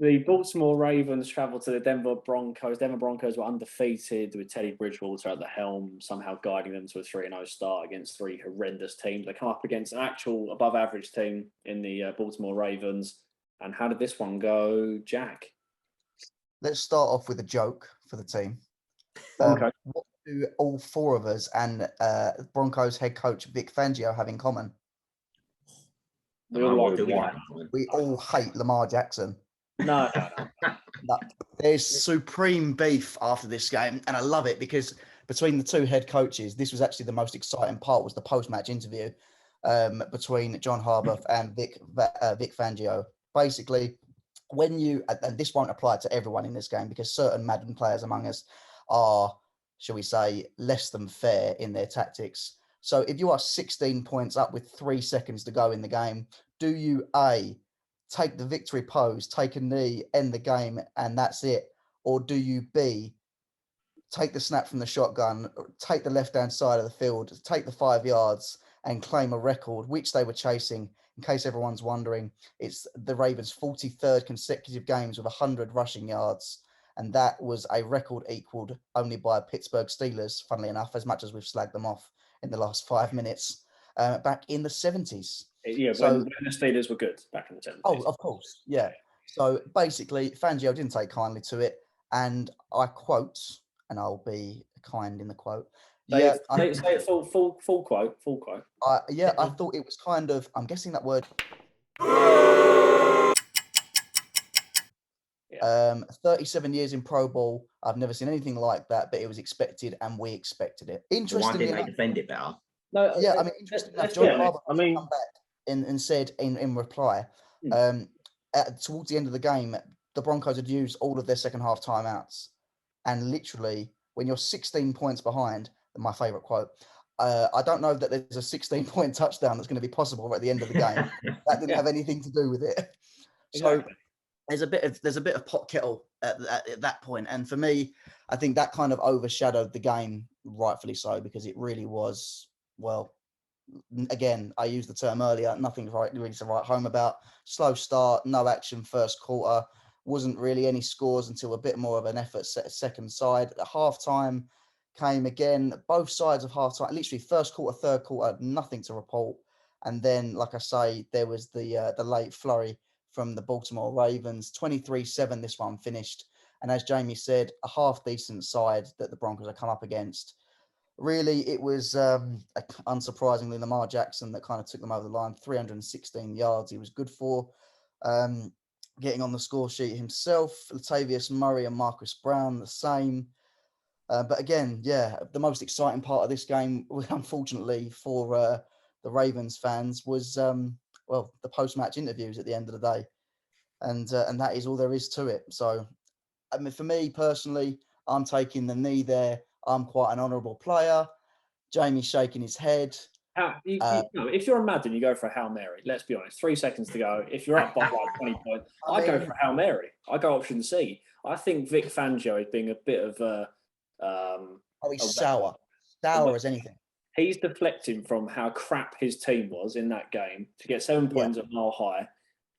The Baltimore Ravens travelled to the Denver Broncos. Denver Broncos were undefeated with Teddy Bridgewater at the helm, somehow guiding them to a 3-0 start against three horrendous teams. They come up against an actual above-average team in the Baltimore Ravens. And how did this one go, Jack? Let's start off with a joke for the team. Okay. What do all four of us and Broncos head coach Vic Fangio have in common? We all like We all hate Lamar Jackson. No. There's supreme beef after this game, and I love it because between the two head coaches, this was actually the most exciting part, was the post-match interview between John Harbaugh and Vic Fangio. Basically, when you, and this won't apply to everyone in this game because certain Madden players among us are, shall we say, less than fair in their tactics. So if you are 16 points up with 3 seconds to go in the game, do you A, take the victory pose, take a knee, end the game, and that's it? Or do you B, take the snap from the shotgun, take the left-hand side of the field, take the 5 yards and claim a record, which they were chasing? In case everyone's wondering, it's the Ravens' 43rd consecutive games with 100 rushing yards. And that was a record equaled only by Pittsburgh Steelers, funnily enough, as much as we've slagged them off in the last 5 minutes, back in the 70s. Yeah, so, when the Steelers were good back in the 70s. Oh, of course, yeah. So basically, Fangio didn't take kindly to it. And I quote, and I'll be kind in the quote. Say it full quote. I thought it was kind of, I'm guessing that word. 37 years in Pro Bowl. I've never seen anything like that, but it was expected and we expected it. Interestingly, why didn't they defend it better? No, yeah, I mean, interestingly enough, John Harbaugh come back and said in reply, towards the end of the game, the Broncos had used all of their second half timeouts. And literally, when you're 16 points behind, my favourite quote, I don't know that there's a 16-point touchdown that's going to be possible at the end of the game. That didn't have anything to do with it. So there's a bit of pot kettle at that point. And for me, I think that kind of overshadowed the game, rightfully so, because it really was, well, again, I used the term earlier, nothing really to write home about. Slow start, no action first quarter, wasn't really any scores until a bit more of an effort second side. At halftime came again, both sides of halftime, literally first quarter, third quarter, nothing to report. And then, like I say, there was the late flurry from the Baltimore Ravens. 23-7 this one finished. And as Jamie said, a half-decent side that the Broncos have come up against. Really, it was, unsurprisingly, Lamar Jackson that kind of took them over the line. 316 yards he was good for. Getting on the score sheet himself. Latavius Murray and Marcus Brown, the same. But again, yeah, the most exciting part of this game, unfortunately for the Ravens fans, was the post-match interviews at the end of the day, and that is all there is to it. So, I mean, for me personally, I'm taking the knee there. I'm quite an honourable player. Jamie's shaking his head. If you're a Madden, you go for a Hail Mary. Let's be honest. 3 seconds to go. If you're up by like 20 points, I go for a Hail Mary. I go option C. I think Vic Fangio is being a bit of a... he's sour as anything. He's deflecting from how crap his team was in that game. To get 7 points at Mile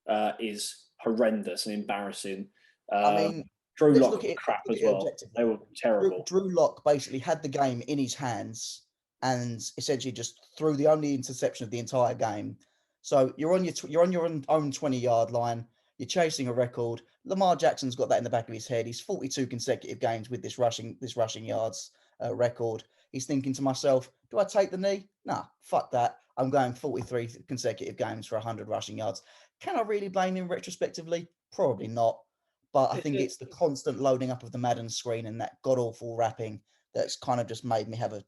High is horrendous and embarrassing. I mean, Drew Lock was crap as well. They were terrible. Drew Lock basically had the game in his hands and essentially just threw the only interception of the entire game. So you're on your own 20-yard line. You're chasing a record. Lamar Jackson's got that in the back of his head. He's 42 consecutive games with this rushing yards record. He's thinking to myself, do I take the knee? Nah, fuck that. I'm going 43 consecutive games for 100 rushing yards. Can I really blame him retrospectively? Probably not. But I think it's the constant loading up of the Madden screen and that god-awful wrapping that's kind of just made me have a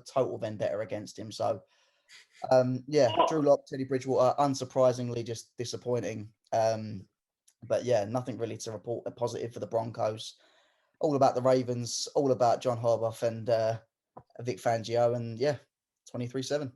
total vendetta against him. So, Drew Lock, Teddy Bridgewater, unsurprisingly, just disappointing. But yeah, nothing really to report a positive for the Broncos. All about the Ravens, all about John Harbaugh and Vic Fangio, and 23-7.